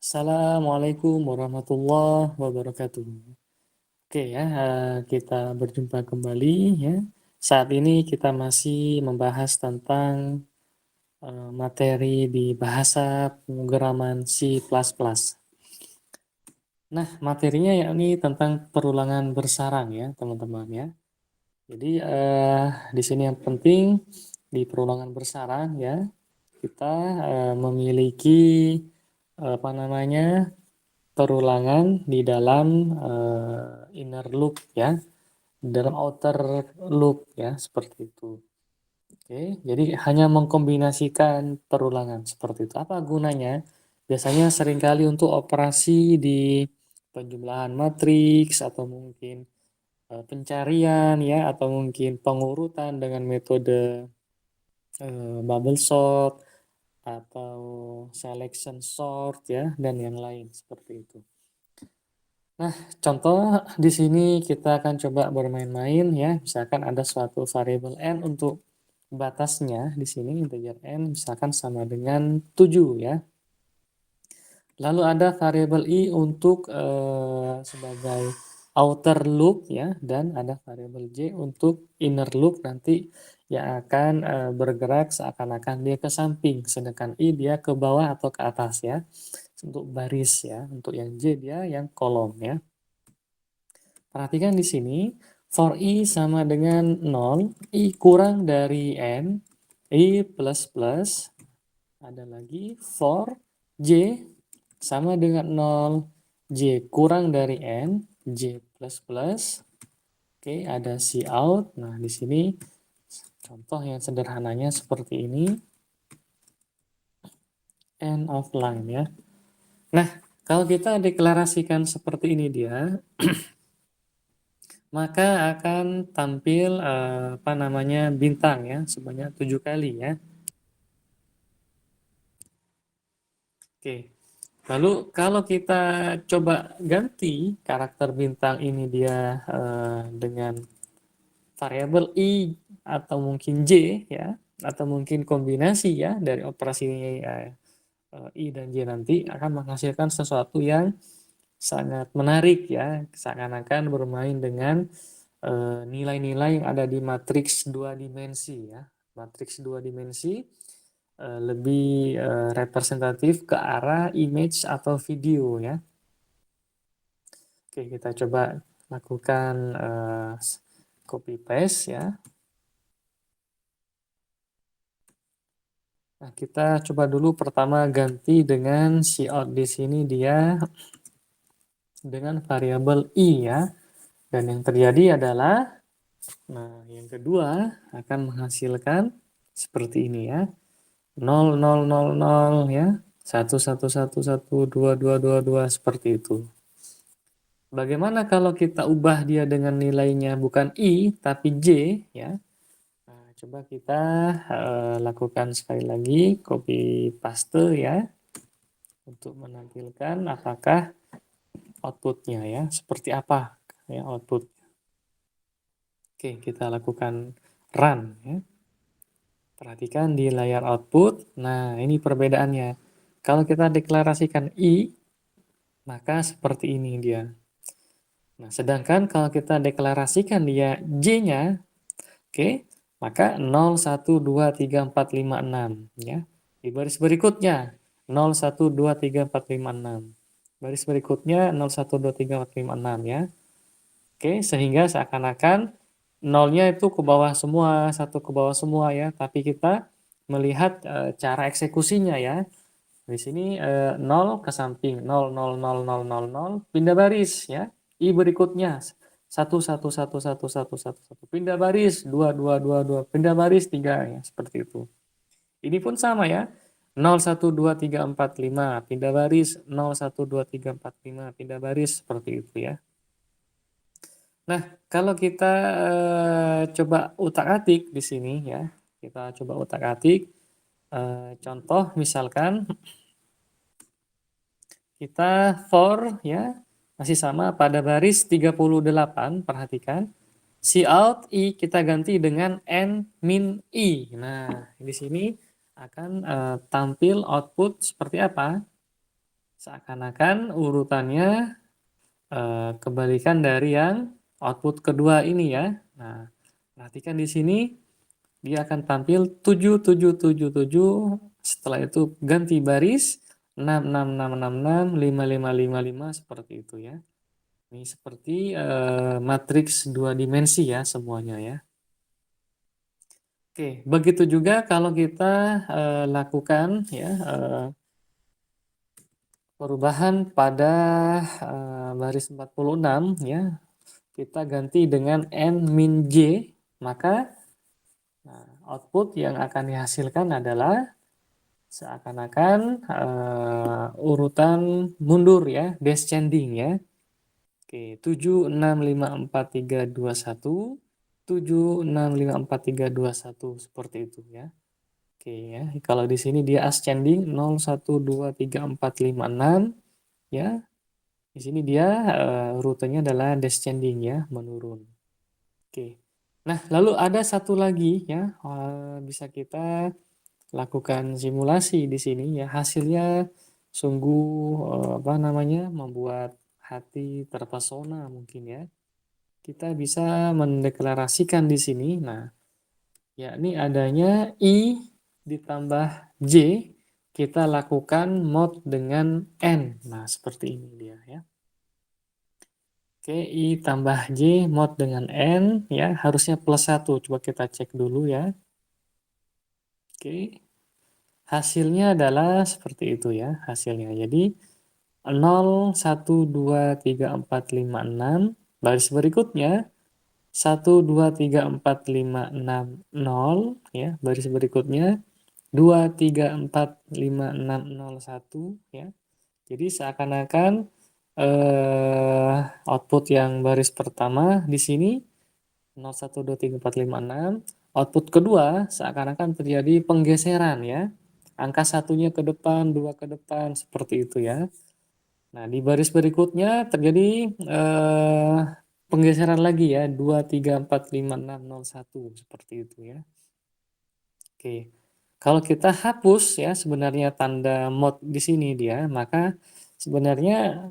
Assalamualaikum warahmatullahi wabarakatuh. Oke ya, kita berjumpa kembali ya. Saat ini kita masih membahas tentang materi di bahasa pemrograman C++. Nah, materinya yakni tentang perulangan bersarang ya, teman-teman ya. Jadi di sini yang penting di perulangan bersarang ya, kita memiliki apa namanya perulangan di dalam inner loop ya, dalam outer loop ya, seperti itu. Oke, jadi hanya mengkombinasikan perulangan seperti itu. Apa gunanya? Biasanya seringkali untuk operasi di penjumlahan matriks atau mungkin pencarian ya, atau mungkin pengurutan dengan metode bubble sort atau selection sort ya, dan yang lain seperti itu. Nah, contoh di sini kita akan coba bermain-main ya. Misalkan ada suatu variabel n untuk batasnya di sini integer n misalkan sama dengan 7 ya. Lalu ada variabel i untuk sebagai outer loop ya, dan ada variabel j untuk inner loop nanti yang akan bergerak seakan-akan dia ke samping, sedangkan i dia ke bawah atau ke atas ya. Untuk baris ya, untuk yang j dia yang kolom ya. Perhatikan di sini, for i sama dengan 0, i kurang dari n, i plus plus, ada lagi for j sama dengan 0, j kurang dari n, j plus plus. Oke, ada cout. Nah, di sini contoh yang sederhananya seperti ini, end of line ya. Nah, kalau kita deklarasikan seperti ini dia, maka akan tampil apa namanya bintang ya sebanyak 7 kali ya. Oke. Lalu kalau kita coba ganti karakter bintang ini dia dengan variabel i atau mungkin j ya, atau mungkin kombinasi ya dari operasi i dan j nanti akan menghasilkan sesuatu yang sangat menarik ya, seakan-akan bermain dengan nilai-nilai yang ada di matriks dua dimensi ya. Matriks dua dimensi lebih representatif ke arah image atau video ya. Oke, kita coba lakukan copy paste ya. Nah, kita coba dulu pertama ganti dengan cout di sini dia dengan variabel i ya. Dan yang terjadi adalah, nah yang kedua akan menghasilkan seperti ini ya. 0, 0, 0, 0 ya. 1, 1, 1, 1, 2, 2, 2, 2 seperti itu. Bagaimana kalau kita ubah dia dengan nilainya bukan i tapi j ya. Nah, coba kita lakukan sekali lagi copy paste ya untuk menampilkan apakah outputnya ya seperti apa ya output. Oke, kita lakukan run ya. Perhatikan di layar output. Nah, ini perbedaannya. Kalau kita deklarasikan i, maka seperti ini dia. Nah, sedangkan kalau kita deklarasikan dia j-nya, oke, maka 0, 1, 2, 3, 4, 5, 6 ya. Di baris berikutnya 0, 1, 2, 3, 4, 5, 6. Baris berikutnya 0, 1, 2, 3, 4, 5, 6 ya. Oke, sehingga seakan-akan nolnya itu ke bawah semua, satu ke bawah semua ya, tapi kita melihat cara eksekusinya ya. Di sini 0 ke samping, 0, 0, 0, 0, 0, 0, pindah baris ya. I berikutnya 1, 1, 1, 1, 1, 1, 1, pindah baris, 2, 2, 2, 2, pindah baris, 3 ya, seperti itu. Ini pun sama ya. 0, 1, 2, 3, 4, 5, pindah baris, 0, 1, 2, 3, 4, 5, pindah baris, seperti itu ya. Nah, kalau kita coba utak-atik di sini ya, kita coba utak-atik. Contoh misalkan kita for ya, masih sama pada baris 38, perhatikan. Cout i kita ganti dengan n min i. Nah, di sini akan tampil output seperti apa? Seakan-akan urutannya kebalikan dari yang output kedua ini ya. Nah, perhatikan di sini dia akan tampil 7 7 7 7. Setelah itu ganti baris 6 6 6 6 6 5 5 5 5 seperti itu ya. Ini seperti matriks dua dimensi ya semuanya ya. Oke, begitu juga kalau kita lakukan ya perubahan pada baris 46 ya. Kita ganti dengan n min j, maka output yang akan dihasilkan adalah seakan-akan urutan mundur ya, descending ya. Oke, 7 6 5 4 3 2 1, 7 6 5 4 3 2 1 seperti itu ya. Oke ya, kalau di sini dia ascending 0 1 2 3 4 5 6 ya. Di sini dia rutenya adalah descending ya, menurun. Oke. Nah, lalu ada satu lagi ya, bisa kita lakukan simulasi di sini ya. Hasilnya sungguh apa namanya? Membuat hati terpesona mungkin ya. Kita bisa mendeklarasikan di sini. Nah, yakni adanya I ditambah J, kita lakukan mod dengan N. Nah, seperti ini dia ya. Oke, I tambah J mod dengan N ya, harusnya plus 1. Coba kita cek dulu ya. Oke, hasilnya adalah seperti itu ya, hasilnya. Jadi 0, 1, 2, 3, 4, 5, 6. Baris berikutnya 1, 2, 3, 4, 5, 6, 0 ya. Baris berikutnya 2, 3, 4, 5, 6, 0, 1 ya. Jadi seakan-akan output yang baris pertama di sini 0, 1, 2, 3, 4, 5, 6. Output kedua seakan-akan terjadi penggeseran ya. Angka satunya ke depan, dua ke depan, seperti itu ya. Nah, di baris berikutnya terjadi penggeseran lagi ya, 2, 3, 4, 5, 6, 0, 1, seperti itu ya. Oke. Kalau kita hapus ya sebenarnya tanda mod di sini dia, maka sebenarnya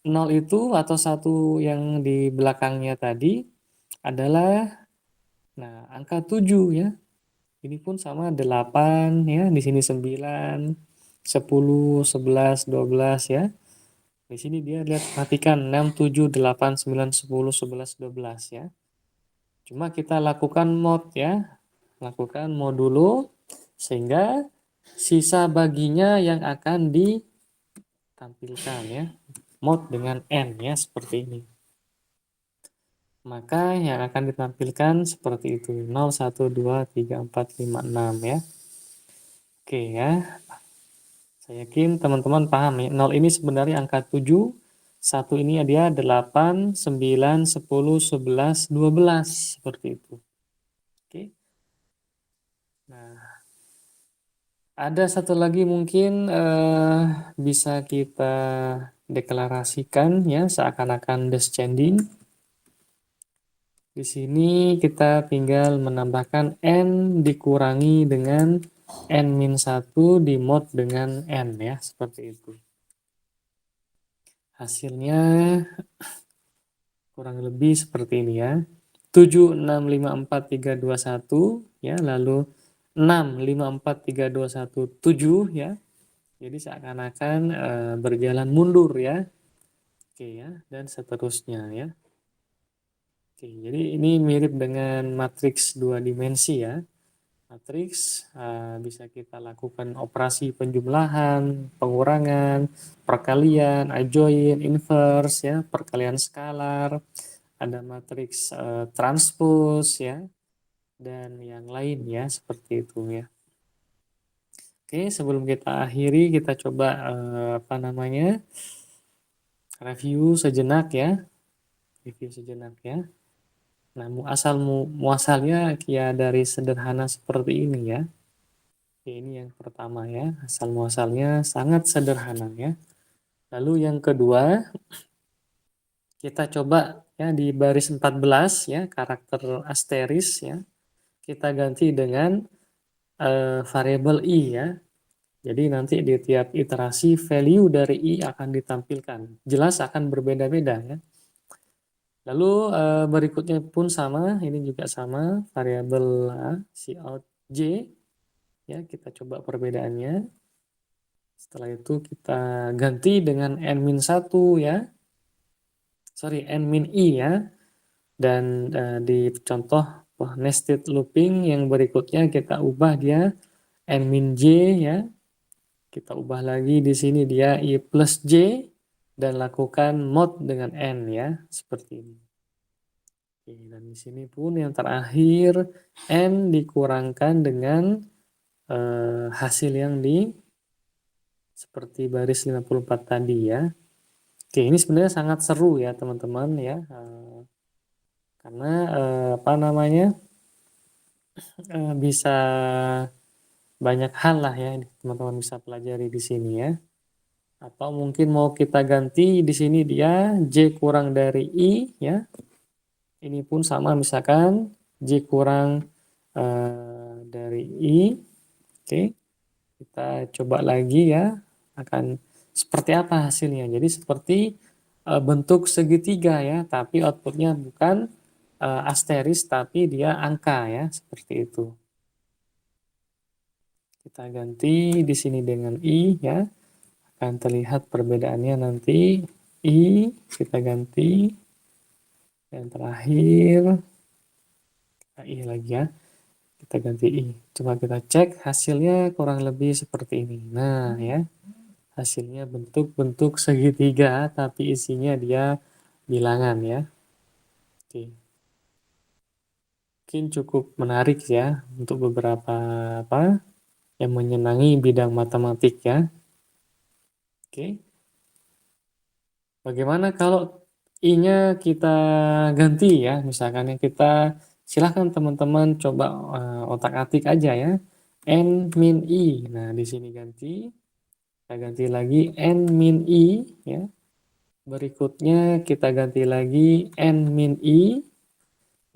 0 itu atau 1 yang di belakangnya tadi adalah angka 7 ya. Ini pun sama 8 ya, di sini 9, 10, 11, 12 ya. Di sini dia lihat perhatikan 6, 7, 8, 9, 10, 11, 12 ya. Cuma kita lakukan mod ya. Lakukan modulo sehingga sisa baginya yang akan ditampilkan ya. Mod dengan N ya seperti ini. Maka yang akan ditampilkan seperti itu 0, 1, 2, 3, 4, 5, 6 ya. Oke ya. Saya yakin teman-teman paham ya. 0 ini sebenarnya angka 7, 1 ini dia 8, 9, 10, 11, 12 seperti itu. Oke. Nah, ada satu lagi mungkin bisa kita deklarasikan ya seakan-akan descending. Di sini kita tinggal menambahkan n dikurangi dengan n-1 di mod dengan n ya, seperti itu. Hasilnya kurang lebih seperti ini ya. 7, 6, 5, 4, 3, 2, 1 ya, lalu 6, 5, 4, 3, 2, 1, 7 ya. Jadi seakan-akan berjalan mundur ya. Oke ya, dan seterusnya ya. Oke, jadi ini mirip dengan matriks dua dimensi ya. Matriks bisa kita lakukan operasi penjumlahan, pengurangan, perkalian, adjoint, inverse ya, perkalian skalar, ada matriks transpose ya, dan yang lain ya seperti itu ya. Oke, sebelum kita akhiri kita coba apa namanya? Review sejenak ya. Review sejenak ya. Nah, muasalnya ya dari sederhana seperti ini ya. Oke, ini yang pertama ya, asal muasalnya sangat sederhana ya. Lalu yang kedua, kita coba ya di baris 14 ya, karakter asteris ya. Kita ganti dengan variabel i ya. Jadi nanti di tiap iterasi value dari I akan ditampilkan. Jelas akan berbeda-beda ya. Lalu berikutnya pun sama, ini juga sama, variabel cout J. Ya, kita coba perbedaannya. Setelah itu kita ganti dengan n-1 ya. Sorry, n-i ya. Dan di contoh nested looping yang berikutnya kita ubah dia n-j ya. Kita ubah lagi di sini dia i plus j dan lakukan mod dengan n ya, seperti ini. Oke, dan di sini pun yang terakhir n dikurangkan dengan hasil yang di seperti baris 54 tadi ya. Oke, ini sebenarnya sangat seru ya teman-teman ya. Karena apa namanya? Bisa banyak hal lah ya teman-teman bisa pelajari di sini ya. Atau mungkin mau kita ganti di sini dia J kurang dari I ya. Ini pun sama misalkan J kurang dari I. Oke, kita coba lagi ya. Akan seperti apa hasilnya. Jadi seperti bentuk segitiga ya, tapi outputnya bukan asteris tapi dia angka ya, seperti itu. Kita ganti di sini dengan I ya. Akan terlihat perbedaannya nanti. I kita ganti. Dan terakhir I lagi ya. Kita ganti I. Coba kita cek hasilnya kurang lebih seperti ini. Nah ya. Hasilnya bentuk-bentuk segitiga tapi isinya dia bilangan ya. Oke. Mungkin cukup menarik ya untuk beberapa apa yang menyenangi bidang matematik ya. Oke. Bagaimana kalau I-nya kita ganti ya, misalkan yang kita silahkan teman-teman coba otak-atik aja ya. N min I. Nah, di sini ganti. Kita ganti lagi N min I ya. Berikutnya kita ganti lagi N min I.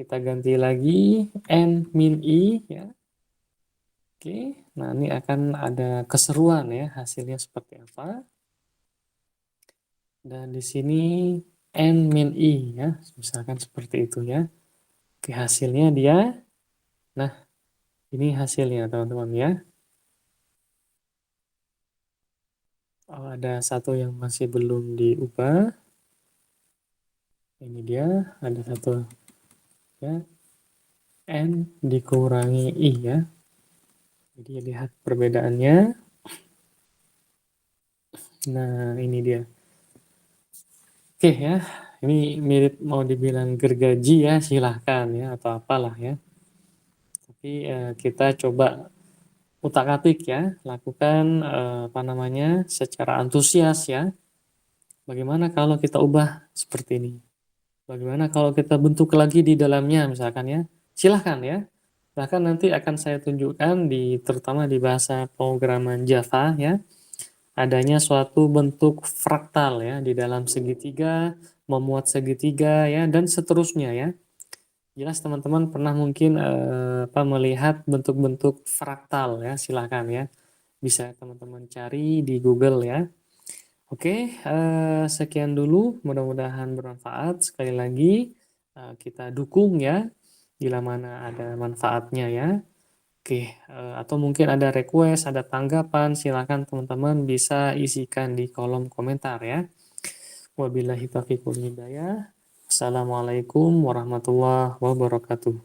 Kita ganti lagi N min I ya. Oke, nah ini akan ada keseruan ya hasilnya seperti apa. Dan di sini N min I ya, misalkan seperti itu ya. Oke, hasilnya dia. Nah, ini hasilnya teman-teman ya. Oh, ada satu yang masih belum diubah. Ini dia, ada satu ya. N dikurangi I ya. Jadi lihat perbedaannya. Nah, ini dia. Oke ya, ini mirip mau dibilang gergaji ya, silahkan ya, atau apalah ya. Tapi kita coba utak-atik ya, lakukan apa namanya secara antusias ya. Bagaimana kalau kita ubah seperti ini? Bagaimana kalau kita bentuk lagi di dalamnya misalkan ya? Silahkan ya. Bahkan nanti akan saya tunjukkan di terutama di bahasa pemrograman Java ya. Adanya suatu bentuk fraktal ya di dalam segitiga, memuat segitiga ya dan seterusnya ya. Jelas teman-teman pernah mungkin melihat bentuk-bentuk fraktal ya, silakan ya. Bisa teman-teman cari di Google ya. Oke, sekian dulu, mudah-mudahan bermanfaat. Sekali lagi kita dukung ya bila mana ada manfaatnya ya. Oke, atau mungkin ada request, ada tanggapan, silakan teman-teman bisa isikan di kolom komentar ya. Wabillahi taufiq wal hidayah. Assalamualaikum warahmatullahi wabarakatuh.